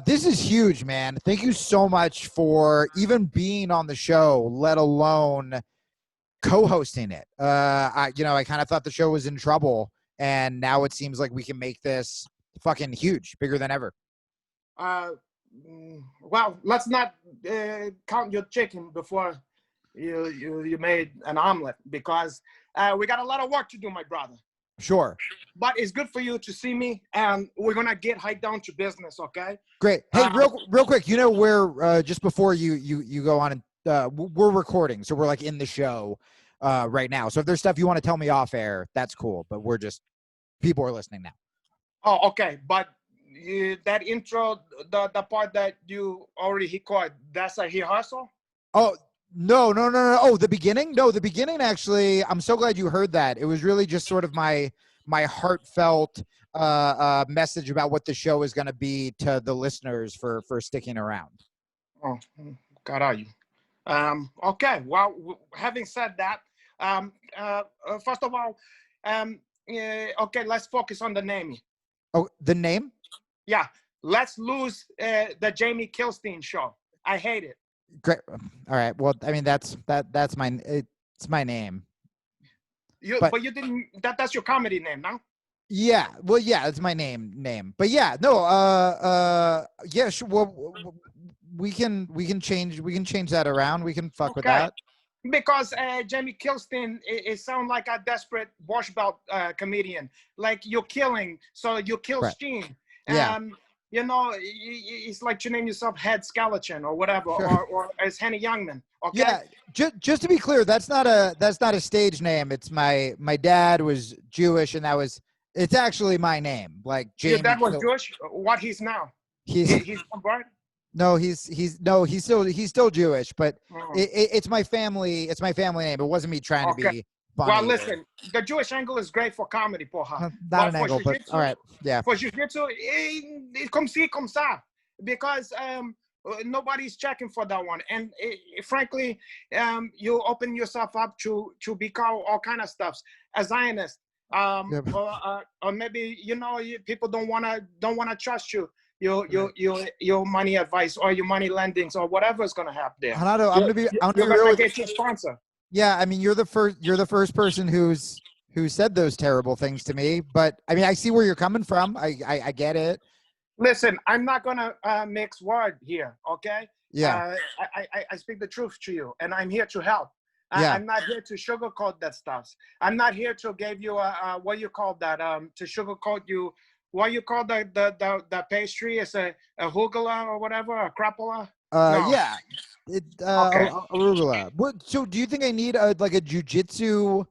This is huge, man. Thank you so much for even being on the show, let alone co-hosting it. I kind of thought the show was in trouble, and now it seems like we can make this fucking huge, bigger than ever. Well, let's not count your chicken before you made an omelet, because we got a lot of work to do, my brother. Sure. But it's good for you to see me, and we're gonna get right down to business, okay? Great. Hey, real quick, we're just before you go on, and we're recording, so we're like in the show right now. So if there's stuff you want to tell me off air, that's cool. But people are listening now. Oh, okay. But that intro, the part that you already recorded, that's a rehearsal? Oh, no. Oh, the beginning? No, the beginning, actually, I'm so glad you heard that. It was really just sort of my heartfelt message about what the show is going to be to the listeners for sticking around. Oh, caralho. Okay. Well, having said that, first of all, okay, let's focus on the name. Oh, the name? Yeah. Let's lose the Jamie Kilstein show. I hate it. Great. All right. Well, I mean, it's my name. But you didn't. That's your comedy name, no? Yeah. Well, yeah, it's my name. But yeah, no. Yeah. Sure, well, we can change that around. We can fuck with that. Because Jamie Kilstein, it sounds like a desperate wash belt comedian. Like you're killing, so you kill Right. Steen. Yeah. It's like to name yourself Head Skeleton or whatever, Sure. or as Henny Youngman. Okay. Yeah. Just to be clear, that's not a stage name. It's my dad was Jewish, and it's actually my name. Like Jamie. Your dad was Jewish. What he's now? He's converted. No, he's still Jewish, but it's my family. It's my family name. It wasn't me trying to be funny. Well, listen, the Jewish angle is great for comedy, porra. Not an angle, but all right, yeah. For Jiu-Jitsu, it's comme ci, comme ça, because nobody's checking for that one, and frankly, you open yourself up to be called all kind of stuffs, a Zionist, or maybe people don't wanna trust you. Your money advice or your money lendings or whatever is gonna happen there. Renato, I'm gonna be real with get your sponsor. Yeah, I mean you're the first person who said those terrible things to me. But I mean I see where you're coming from. I get it. Listen, I'm not gonna mix word here, okay? Yeah. I speak the truth to you, and I'm here to help. Yeah. I'm not here to sugarcoat that stuff. I'm not here to give you a what you call that to sugarcoat you. What you call the pastry is a hugula or whatever, a crapola? No. Yeah. Okay. Arugula. What? So, do you think I need a jiu-jitsu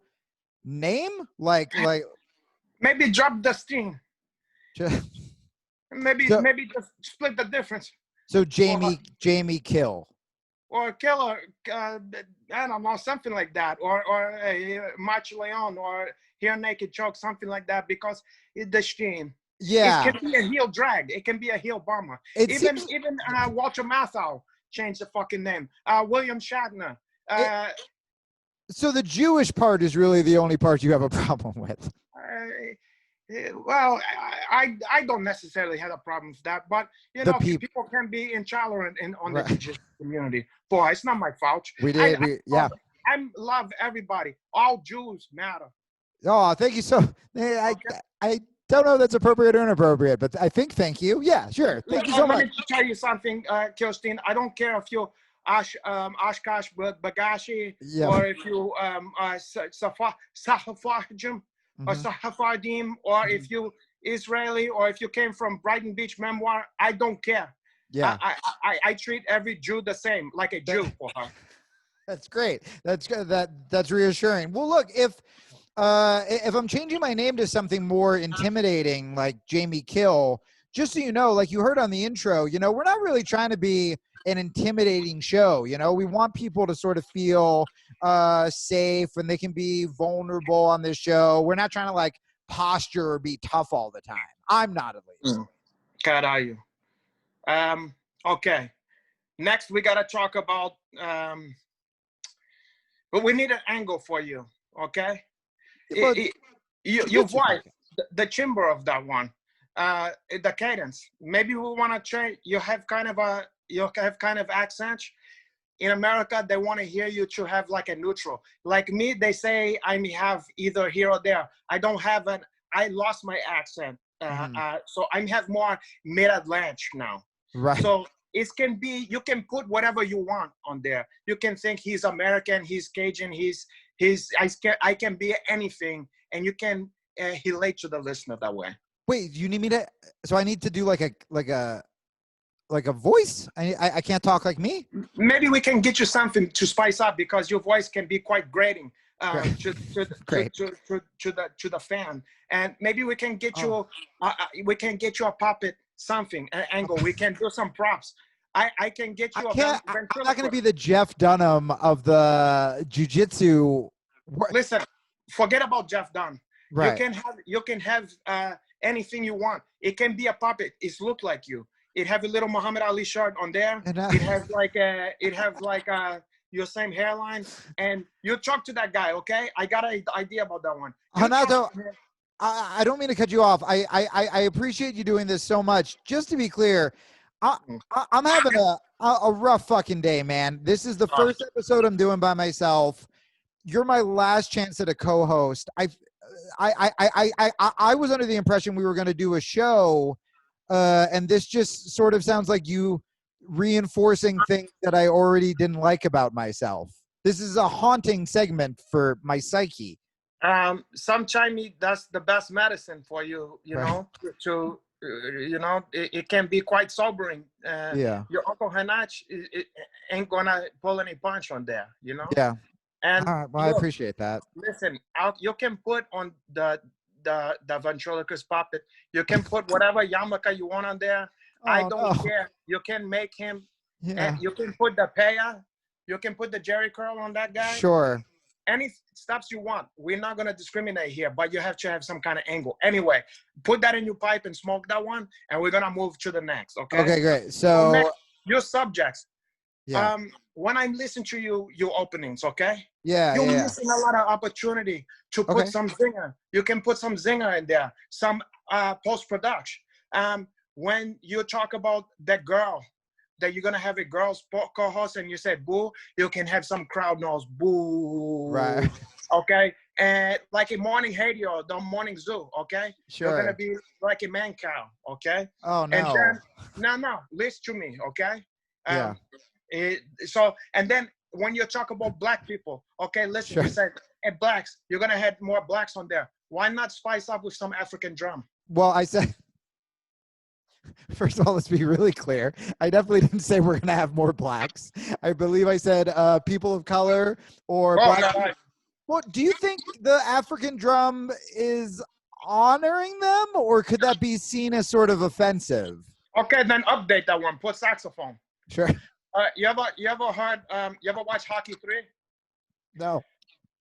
name? Like maybe drop the steam. maybe just split the difference. So Jamie Kill. Or Killer, I don't know, something like that, or March Leon, or Here Naked Choke, something like that, because it's the steam. Yeah, it can be a heel drag. It can be a heel bomber. Even Walter Matthau changed the fucking name. William Shatner. So the Jewish part is really the only part you have a problem with. Well, I don't necessarily have a problem with that, but people can be intolerant on the Jewish community. Boy, it's not my fault. I love everybody. All Jews matter. Oh, thank you so. I don't know if that's appropriate or inappropriate, but I think thank you. Yeah, sure. Thank you so much. Let me tell you something, Kilstein. I don't care if you're Oshkosh Bagashi, or if you Safardim or Safardim, or if you Israeli, or if you came from Brighton Beach Memoir. I don't care. Yeah, I treat every Jew the same, like a Jew for her. That's great. That's good. That's reassuring. Well, look, if I'm changing my name to something more intimidating like Jamie Kill, just so you know, like you heard on the intro, we're not really trying to be an intimidating show. We want people to sort of feel safe, and they can be vulnerable on this show. We're not trying to like posture or be tough all the time. I'm not, at least. Caralho. Okay. Next, we got to talk about, but we need an angle for you. Okay. Your voice, the timbre of that one. the cadence. Maybe we want to change. You have kind of accent. In America, they want to hear you to have like a neutral. Like me, they say I may have either here or there. I don't have I lost my accent. So I have more mid-Atlantic now. Right. So it can be, you can put whatever you want on there. You can think he's American, he's Cajun, I can be anything, and you can relate to the listener that way. Wait, you need me to? So I need to do like a voice? I can't talk like me? Maybe we can get you something to spice up, because your voice can be quite grating to the fan, and maybe we can get you a puppet, something, an angle. We can do some props. I can get you I'm not going to be the Jeff Dunham of the Jiujitsu. Listen, forget about Jeff Dunham. Right. You can have anything you want. It can be a puppet. It look like you. It have a little Muhammad Ali shirt on there. It has like your same hairline, and you talk to that guy. Okay, I got an idea about that one. Renato, I don't mean to cut you off. I appreciate you doing this so much. Just to be clear, I'm having a rough fucking day, man. This is the first episode I'm doing by myself. You're my last chance at a co-host. I was under the impression we were going to do a show, and this just sort of sounds like you reinforcing things that I already didn't like about myself. This is a haunting segment for my psyche. Sometimes that's the best medicine for you. You know, it can be quite sobering. Yeah. Your Uncle Hanach ain't gonna pull any punch on there. You know. Yeah. And well, I appreciate that. Listen, you can put on the ventriloquist puppet. You can put whatever yarmulke you want on there. I don't care. You can make him. Yeah. You can put the paya. You can put the Jerry curl on that guy. Sure. Any stops you want. We're not gonna discriminate here, but you have to have some kind of angle. Anyway, put that in your pipe and smoke that one, and we're gonna move to the next. Okay. Okay, great. So next, your subjects. Yeah. When I listen to your openings, okay? Yeah. You're missing a lot of opportunity to put some zinger. You can put some zinger in there, some post-production. When you talk about that girl, that you're gonna have a girl's co-host, and you said boo, you can have some crowd noise, boo. Right. Okay? And like a morning radio, the morning zoo, okay? Sure. You're gonna be like a man cow, okay? Oh no. And then, no, listen to me, okay? Yeah. And then when you talk about black people, okay, listen, Sure. You said, hey, blacks, you're gonna have more blacks on there. Why not spice up with some African drum? Well, I said, first of all, let's be really clear. I definitely didn't say we're gonna have more blacks. I believe I said people of color or black. No. Well, do you think the African drum is honoring them, or could that be seen as sort of offensive? Okay, then update that one. Put saxophone. Sure. You ever watch Hockey 3? No.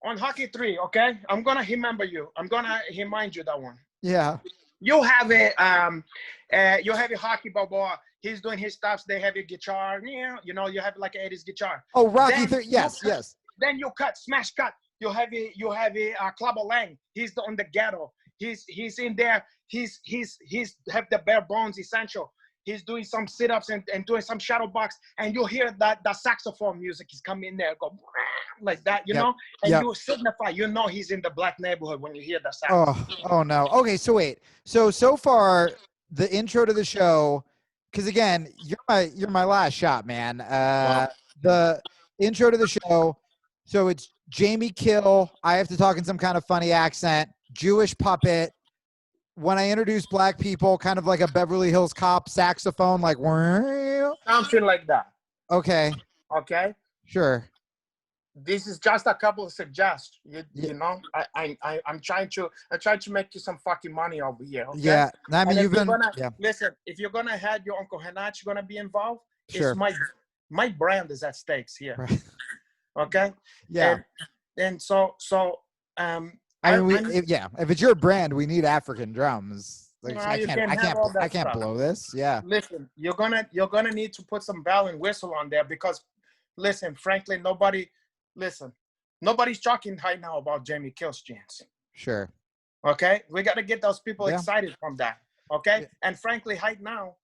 On Hockey 3, okay? I'm gonna remember you. I'm gonna remind you that one. Yeah. You have a Hockey Balboa. He's doing his stuff. They have a guitar. You know, you have like Eddie's guitar. Oh, Rocky 3. Yes. Then you smash cut. You have a Clubber Lang. He's on the ghetto. He's in there. He's have the bare bones essential. He's doing some sit-ups and doing some shadow box, and you'll hear that the saxophone music is coming in there, go like that, you know, and you signify, you know, he's in the black neighborhood when you hear the saxophone. Oh no. Okay, so wait. So far the intro to the show, because again, you're my last shot, man. The intro to the show. So it's Jamie Kill. I have to talk in some kind of funny accent. Jewish puppet. When I introduce black people, kind of like a Beverly Hills Cop saxophone, like something like that. Okay. Okay. Sure. This is just a couple of suggestions. You know, I'm trying to make you some fucking money over here. Okay? Yeah. I mean, listen. If you're gonna have your Uncle Hanach gonna be involved, sure. It's my brand is at stakes here. Right. Okay. Yeah. And so I mean, if it's your brand, we need African drums. Like, no, I can't blow this. Yeah. Listen, you're gonna need to put some bell and whistle on there, because, listen, frankly, nobody's talking right now about Jamie Kill's jeans. Sure. Okay, we got to get those people excited from that. Okay. Yeah. And frankly, right now,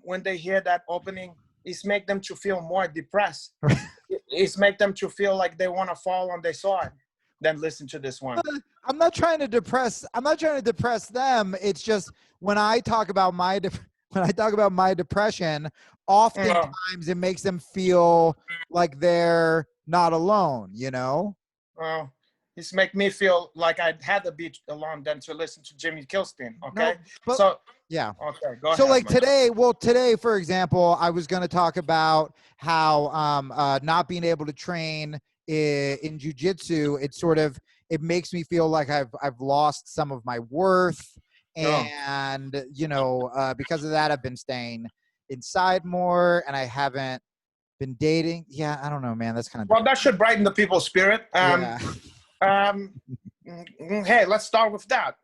when they hear that opening, it's make them to feel more depressed. It's make them to feel like they want to fall on their sword than listen to this one. I'm not trying to depress. I'm not trying to depress them. It's just when I talk about when I talk about my depression, oftentimes it makes them feel like they're not alone. You know? Well, it's make me feel like I'd had to be alone than to listen to Jimmy Kilstein. Okay. No, but So yeah. okay, go So ahead. like Man. today, for example, I was going to talk about how not being able to train in jujitsu, it makes me feel like I've lost some of my worth, Oh. and because of that, I've been staying inside more, and I haven't been dating. Yeah, I don't know, man. That's kind of Well, that should brighten the people's spirit. yeah. Hey, let's start with that.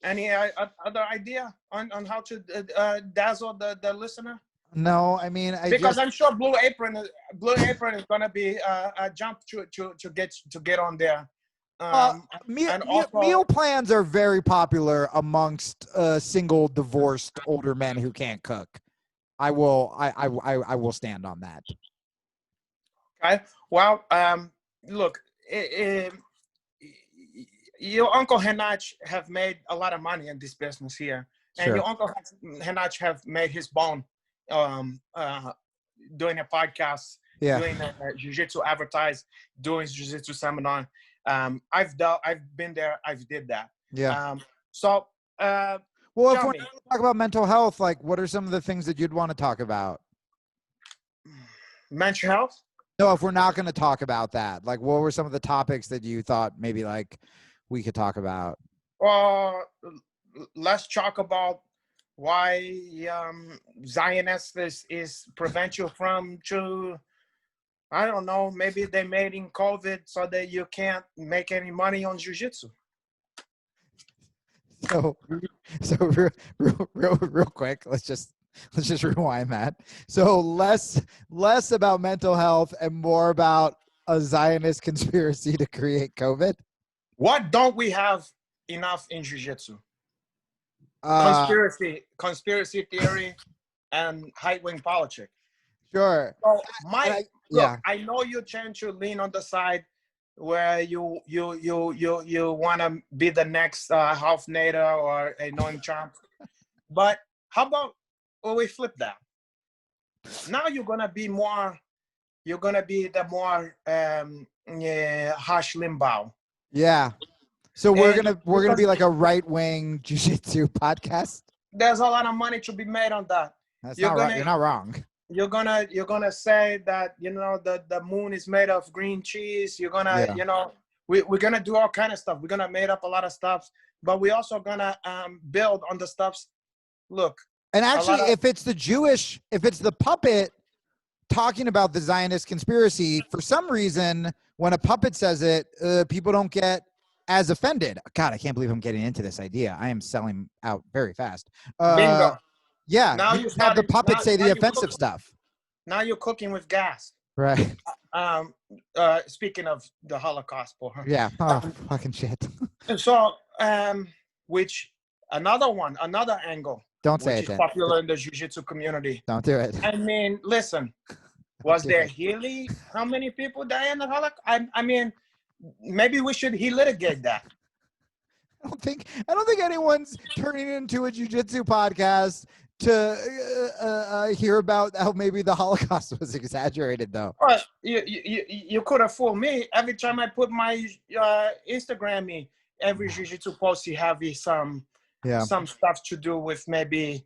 Any other idea on how to dazzle the listener? No, I mean, Because I'm sure Blue Apron is gonna be a jump to get on there. And also, meal plans are very popular amongst single divorced older men who can't cook. I will stand on that. okay. Well, look, your uncle Henach have made a lot of money in this business here, and Sure. your uncle Henach have made his bone doing a podcast, Yeah. doing a jiu-jitsu advertise, doing jiu-jitsu seminar. I've been there, I've did that. Yeah. So Well, if we're going to talk about mental health, like what are some of the things that you'd want to talk about? Mental health? No, if we're not going to talk about that, like what were some of the topics that you thought maybe like we could talk about? Let's talk about why Zionists is prevent you from to, I don't know, maybe they made in COVID so that you can't make any money on jiu-jitsu. So real quick, let's just rewind that. So less about mental health and more about a Zionist conspiracy to create COVID. What don't we have enough in jiu-jitsu? Conspiracy theory and right-wing politics. Sure. So yeah. I know you tend to lean on the side where you want to be the next Half Nader or a Noam Chomsky, but how about we flip that? Now you're gonna be the more Hush Limbaugh. Yeah. So we're gonna be like a right-wing jiu-jitsu podcast. There's a lot of money to be made on that. You're not wrong. You're gonna say that the moon is made of green cheese. You're gonna we're gonna do all kind of stuff. We're gonna make up a lot of stuff, but we're also gonna build on the stuffs. Look, and actually, if it's the puppet talking about the Zionist conspiracy, for some reason, when a puppet says it, people don't get as offended. God, I can't believe I'm getting into this idea. I am selling out very fast. Bingo. Yeah, now you have the puppet say the offensive stuff. Now you're cooking with gas. Right. Speaking of the Holocaust, for her. Yeah. Oh, fucking shit. So, which another angle. Don't say which it. Is popular in the jiu-jitsu community. Don't do it. I mean, listen. Was there really how many people died in the Holocaust? I mean, maybe we should litigate that. I don't think anyone's turning into a jiu-jitsu podcast to hear about how maybe the Holocaust was exaggerated, though. Well, you could have fooled me. Every time I put my Instagram every jiu-jitsu post, you have some stuff to do with maybe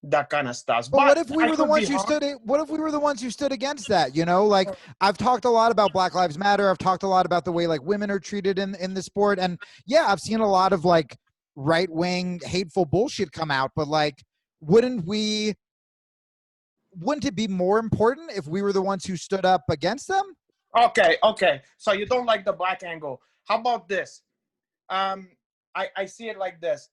that kind of stuff. But what if we were the ones who stood? What if we were the ones who stood against that? Like I've talked a lot about Black Lives Matter. I've talked a lot about the way like women are treated in the sport, and yeah, I've seen a lot of like right-wing hateful bullshit come out. But like, wouldn't it be more important if we were the ones who stood up against them? Okay. So you don't like the black angle. How about this? I see it like this.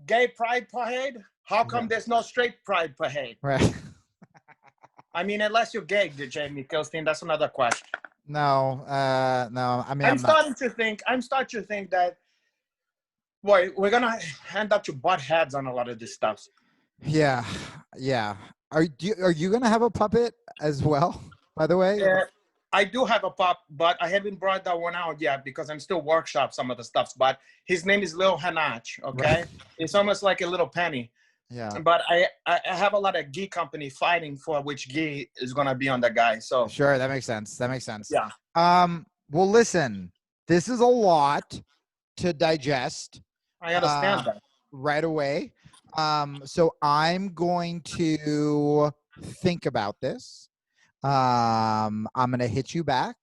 Gay pride parade. How come there's no straight pride parade? Right. I mean, unless you're gay, Jamie Kilstein, that's another question. No. I mean, I'm starting to think that boy, we're gonna end up to butt heads on a lot of this stuff. Yeah, yeah. Are you gonna have a puppet as well? By the way. I do have a pup, but I haven't brought that one out yet because I'm still workshop some of the stuff. But his name is Lil Hanach. Okay, Right. It's almost like a little penny. Yeah. But I have a lot of gi company fighting for which gi is gonna be on the guy. So Sure, that makes sense. That makes sense. yeah. Well, listen, this is a lot to digest. I understand that. Right away. So I'm going to think about this. I'm going to hit you back.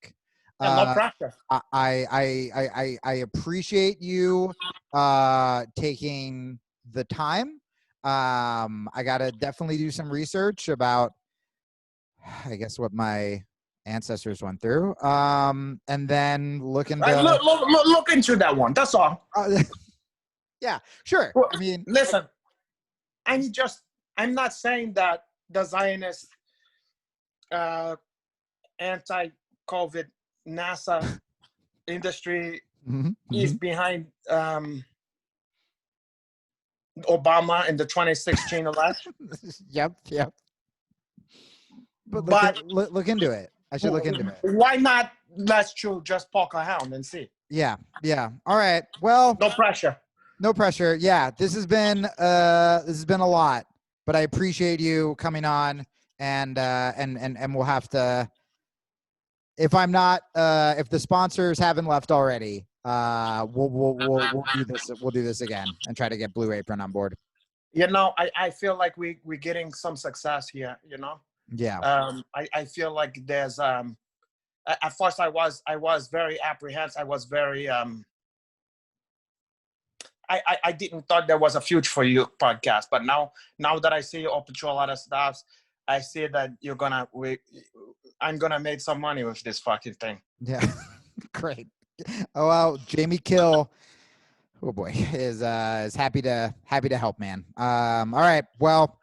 Yeah, no pressure. I appreciate you taking the time. I got to definitely do some research about, I guess, what my ancestors went through. And then look into look into that one. That's all. Yeah, sure. Well, I mean, listen, I'm not saying that the Zionist anti-COVID NASA industry is behind Obama in the 2016 election. Yep. But look into it. I should look into it. Why not? Let's just poke around and see. Yeah. All right. Well, no pressure. No pressure. Yeah, this has been a lot, but I appreciate you coming on, and we'll have to, if the sponsors haven't left already, we'll do this again and try to get Blue Apron on board. You know, I feel like we're getting some success here. You know. Yeah. I feel like there's at first I was very apprehensive. I was very I didn't thought there was a future for you podcast, but now that I see you open to a lot of stuff, I see that I'm gonna make some money with this fucking thing. Yeah, great. Oh well, Jamie Kill, oh boy, is happy to help, man. All right, well,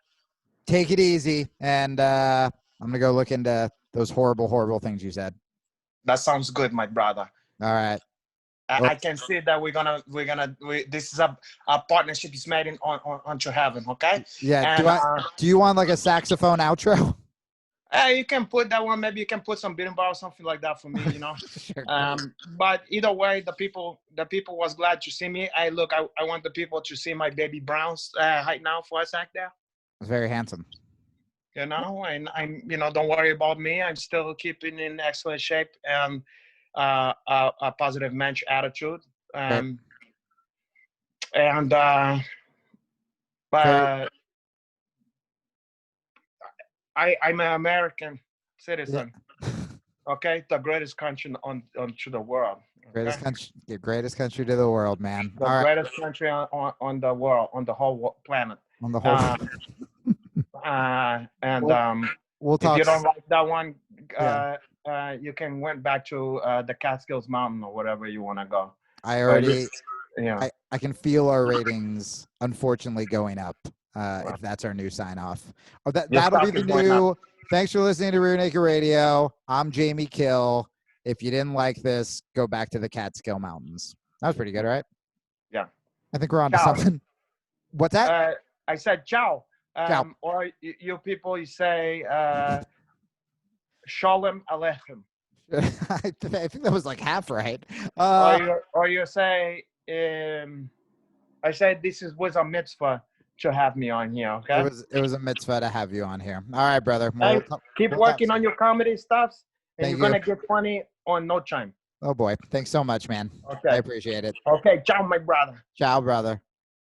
take it easy, and I'm gonna go look into those horrible things you said. That sounds good, my brother. All right. I can see that this is a partnership is made onto heaven, okay? Yeah. And, do you want like a saxophone outro? You can put that one. Maybe you can put some beating bar or something like that for me, you know. Sure. But either way, the people was glad to see me. I want the people to see my baby Browns right now for a sec there. It's very handsome. You know, and I'm, don't worry about me. I'm still keeping in excellent shape and a positive mensch attitude. But I'm an American citizen. Yeah. Okay, the greatest country to the world. Okay? Greatest country to the world, man. The greatest country on the world, on the whole planet. On the whole. We'll talk. If you don't like that one, you can went back to the Catskills Mountain or whatever you want to go. I can feel our ratings, unfortunately, going up. If that's our new sign off. That'll be the new. Thanks for listening to Rear Naked Radio. I'm Jamie Kill. If you didn't like this, go back to the Catskill Mountains. That was pretty good, right? Yeah. I think we're on to something. What's that? I said ciao. Ciao. Or you people, you say Shalom Aleichem. I think that was like half right. Or you say, I said this was a mitzvah to have me on here, okay? It was a mitzvah to have you on here. All right, brother. Keep working on your comedy stuff, and you're going to get funny on no time. Oh, boy. Thanks so much, man. Okay. I appreciate it. Okay. Ciao, my brother. Ciao, brother.